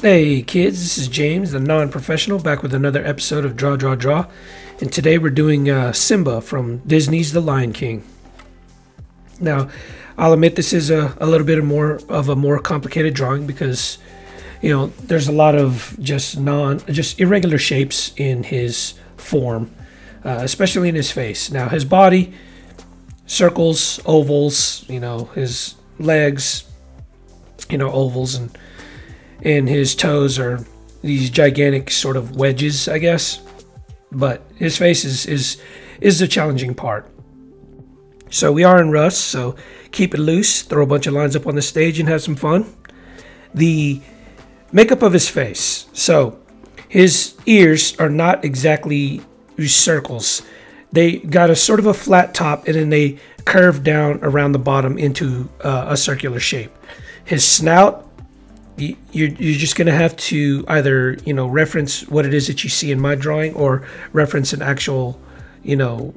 Hey kids, this is James, the non-professional, back with another episode of Draw, Draw, Draw. And today we're doing Simba from Disney's The Lion King. Now, I'll admit this is a little bit of a more complicated drawing because, you know, there's a lot of just irregular shapes in his form, especially in his face. Now, his body, circles, ovals, you know, his legs, you know, ovals, and his toes are these gigantic sort of wedges, I guess. But his face is the challenging part. So we are in rust, so keep it loose, throw a bunch of lines up on the stage and have some fun. The makeup of his face. So his ears are not exactly circles. They got a sort of a flat top and then they curve down around the bottom into a circular shape. His snout, you're just going to have to either, you know, reference what it is that you see in my drawing or reference an actual, you know,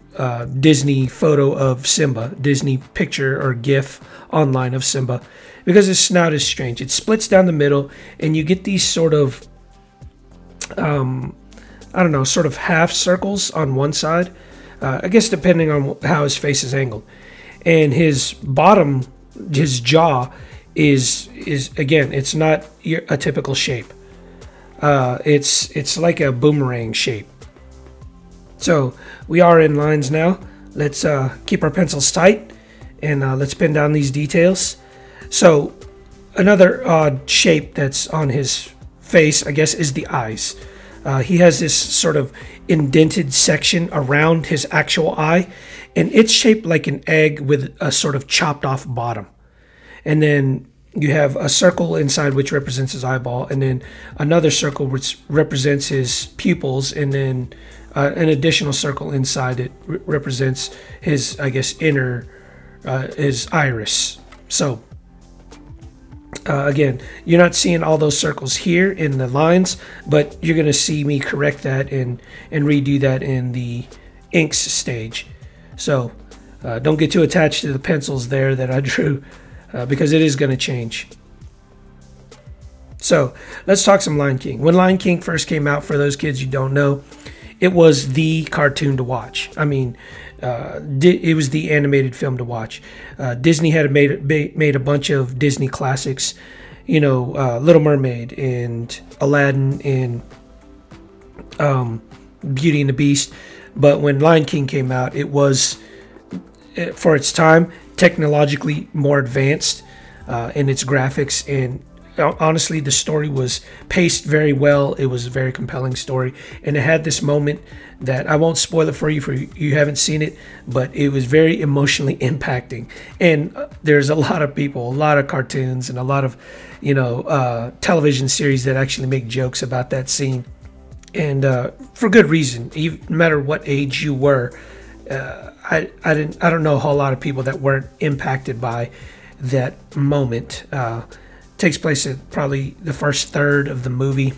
Disney photo of Simba, Disney picture or GIF online of Simba, because his snout is strange. It splits down the middle and you get these sort of, I don't know, sort of half circles on one side, I guess depending on how his face is angled. And his bottom, his jaw, is again, it's not a typical shape. It's like a boomerang shape. So we are in lines now. Let's keep our pencils tight and let's pin down these details. So another odd shape that's on his face, I guess, is the eyes. He has this sort of indented section around his actual eye, and it's shaped like an egg with a sort of chopped off bottom. And then you have a circle inside which represents his eyeball, and then another circle which represents his pupils, and then an additional circle inside it represents his, I guess, his iris. So again, you're not seeing all those circles here in the lines, but you're going to see me correct that and redo that in the inks stage. So don't get too attached to the pencils there that I drew, because it is going to change. So let's talk some Lion King. When Lion King first came out, for those kids who don't know, it was the cartoon to watch. I mean, it was the animated film to watch. Disney had made a bunch of Disney classics, you know, Little Mermaid and Aladdin and Beauty and the Beast. But when Lion King came out, it was, for its time, technologically more advanced in its graphics, and honestly the story was paced very well. It was a very compelling story, and it had this moment that I won't spoil it for you if you haven't seen it, but it was very emotionally impacting. And there's a lot of people, a lot of cartoons, and a lot of, you know, television series that actually make jokes about that scene, and for good reason. Even, no matter what age you were, I don't know a whole lot of people that weren't impacted by that moment. Takes place at probably the first third of the movie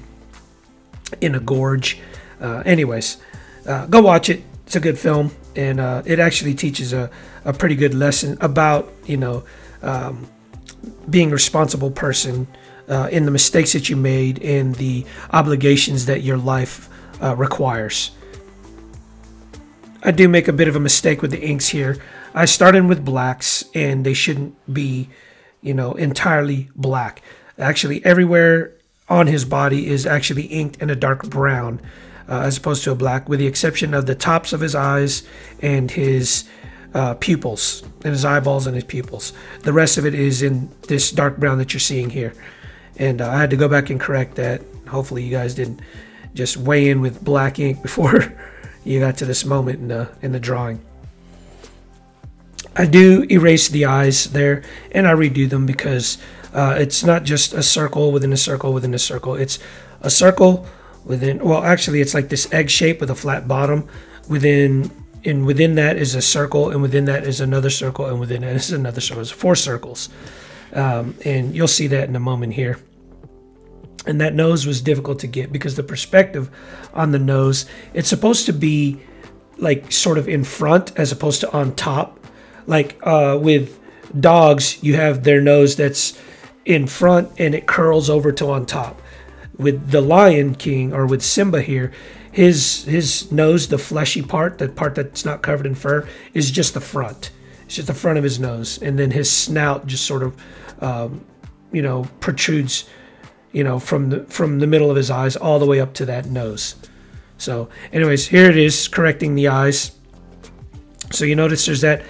in a gorge. Anyways, go watch it. It's a good film, and it actually teaches a pretty good lesson about, you know, being a responsible person, in the mistakes that you made and the obligations that your life requires. I do make a bit of a mistake with the inks here. I started with blacks, and they shouldn't be, you know, entirely black. Actually, everywhere on his body is actually inked in a dark brown, as opposed to a black, with the exception of the tops of his eyes and his pupils, and his eyeballs and his pupils. The rest of it is in this dark brown that you're seeing here. And I had to go back and correct that. Hopefully you guys didn't just weigh in with black ink before you got to this moment in the drawing. I do erase the eyes there, and I redo them because it's not just a circle within a circle within a circle. It's a circle within, well, actually it's like this egg shape with a flat bottom. Within that is a circle, and within that is another circle, and within that is another circle. It's 4 circles, and you'll see that in a moment here. And that nose was difficult to get because the perspective on the nose, it's supposed to be like sort of in front as opposed to on top. Like with dogs, you have their nose that's in front and it curls over to on top. with the Lion King, or with Simba here, his nose, the fleshy part, the part that's not covered in fur, is just the front. It's just the front of his nose, and then his snout just sort of, you know, protrudes, you know, from the middle of his eyes all the way up to that nose. So, anyways, here it is correcting the eyes. So you notice there's that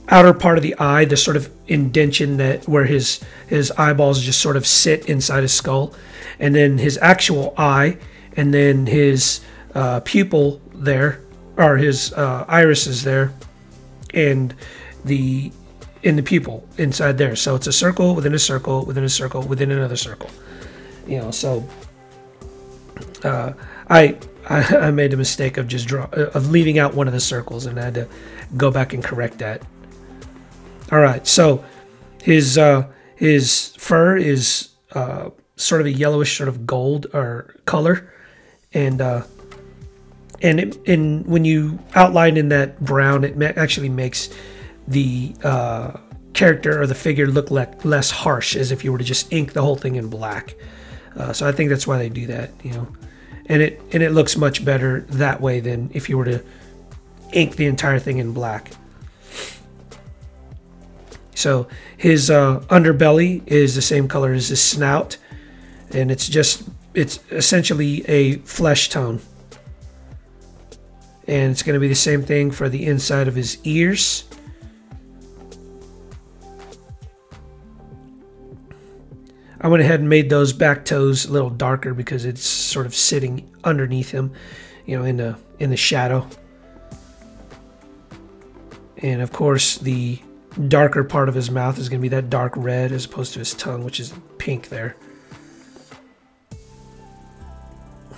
outer part of the eye, the sort of indention that where his eyeballs just sort of sit inside his skull, and then his actual eye, and then his pupil there, or his irises there, and in the pupil inside there. So it's a circle within a circle within a circle within another circle. You know, so I made a mistake of just leaving out one of the circles, and I had to go back and correct that. All right, so his fur is sort of a yellowish, sort of gold or color, and when you outline in that brown, it actually makes the character or the figure look like less harsh, as if you were to just ink the whole thing in black. So I think that's why they do that, you know, and it looks much better that way than if you were to ink the entire thing in black. So his underbelly is the same color as his snout, and it's essentially a flesh tone. And it's going to be the same thing for the inside of his ears. I went ahead and made those back toes a little darker because it's sort of sitting underneath him, you know, in the shadow. And of course, the darker part of his mouth is going to be that dark red, as opposed to his tongue, which is pink there.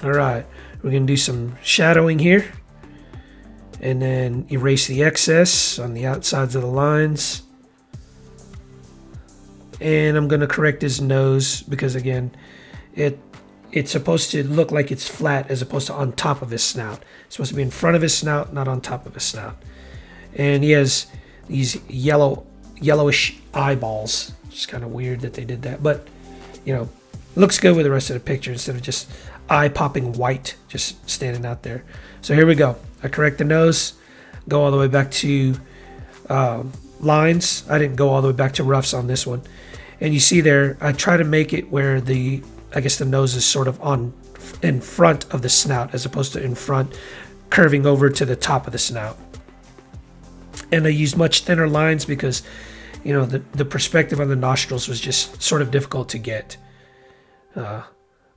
All right, we're going to do some shadowing here, and then erase the excess on the outsides of the lines. And I'm going to correct his nose because, again, it's supposed to look like it's flat as opposed to on top of his snout. It's supposed to be in front of his snout, not on top of his snout. And he has these yellowish eyeballs. It's kind of weird that they did that, but, you know, looks good with the rest of the picture instead of just eye-popping white just standing out there. So here we go. I correct the nose, go all the way back to lines. I didn't go all the way back to roughs on this one. And you see there, I try to make it where I guess the nose is sort of in front of the snout, as opposed to in front, curving over to the top of the snout. And I used much thinner lines because, you know, the perspective on the nostrils was just sort of difficult to get.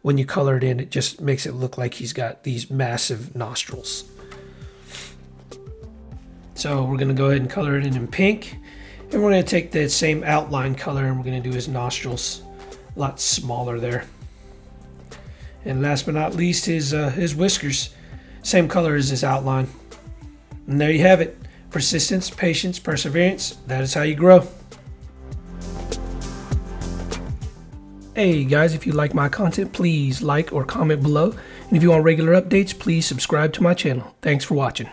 When you color it in, it just makes it look like he's got these massive nostrils. So we're going to go ahead and color it in pink. And we're going to take the same outline color and we're going to do his nostrils a lot smaller there. And last but not least, his whiskers. Same color as his outline. And there you have it. Persistence, patience, perseverance. That is how you grow. Hey guys, if you like my content, please like or comment below. And if you want regular updates, please subscribe to my channel. Thanks for watching.